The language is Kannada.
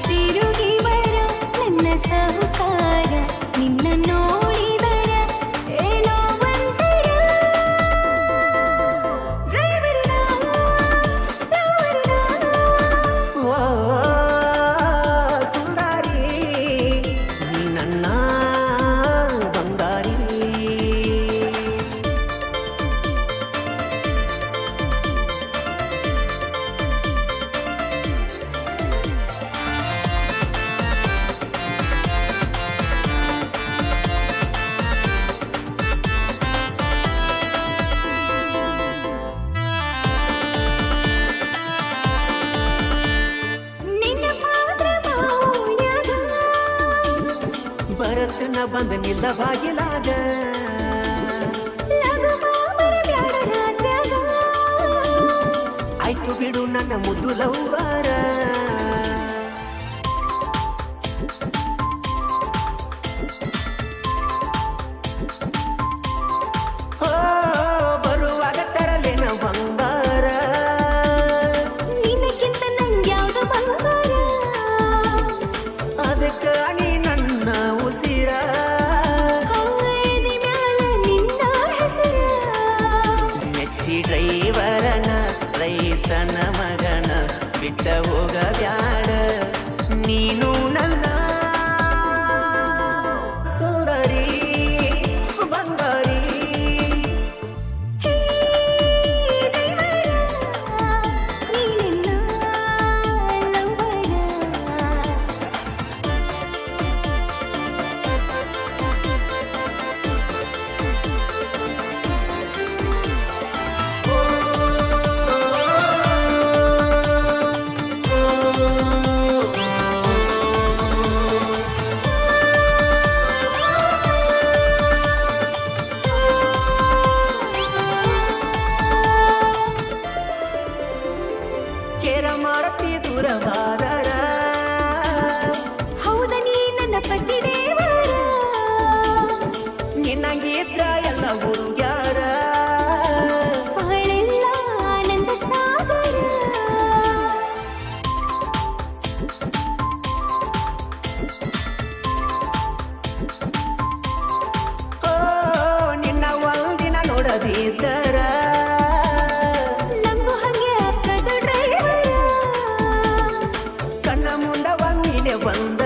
ತಿರುಗಿ ಬರ ನನ್ನ ಸಹಕಾರ ನಿನ್ನ ನೋಡಿದರ ಏನೋ ಒಂಥರ ಡ್ರೈವರಿನ ಲವರಿನ ಸುಂದರಿ ನೀ ನನ್ನ ಬಂಗಾರಿ ನಿನ್ನ ಪಾತ್ರ ಮೌಲ್ಯದ ಬರತನ ಬಂದ ನಿಲ್ಲ ಬಾಗಿಲಾಗ ಲಘು ಮಾಮರ ಬ್ಯಾಡ ರಾತ್ರ್ಯಾಗ ಆಯ್ತು ಬಿಡು ನನ್ನ ಮುದ್ದು ಲವ್ವಾರ ಬರುವಾಗ ತರಲೇನ ಬಂಗಾರ ನಿನಕ್ಕಿಂತ ನಂಗ್ಯಾವ್ದು ಬಂಗಾರ ಅದಕ್ಕ ನೀ ನನ್ನ ಉಸಿರ ಹವೇದಿ ಮ್ಯಾಲ ನಿನ್ನ ಹೆಸರ ಮೆಚ್ಚಿ ಡ್ರೈವರನ ರೈತನ ಮಗನ ಬಿಟ್ಟ ಹೋಗ ಬ್ಯಾಡ ನೀನು ನನ್ನ ಸುಂದರಿ ಬಂಗಾರಿ ಹೇ ಡ್ರೈವರ ನೀನೆನ್ನ ಲವ್ವರ ಕೇರ ಮಾಡತಿ ದೂರವಾದರ ಹೌದ ನೀ ನನ್ನ ಪತಿ ದೇವರ ನಿನ್ನಂಗಿದ್ರ ಎಲ್ಲ ಹುಡುಗ್ಯಾರ ಬಾಳೆಲ್ಲ ಆನಂದ ಸಾಗರ ಓ ನಿನ್ನ ಒಂದಿನ ನೋಡದಿದ್ದರ ನಂಗು ಹಂಗೆ ಆಗ್ತದ ಡ್ರೈವರ ಕಣ್ಣ ಮುಂದ ಒಂದಿನ ಬಂದ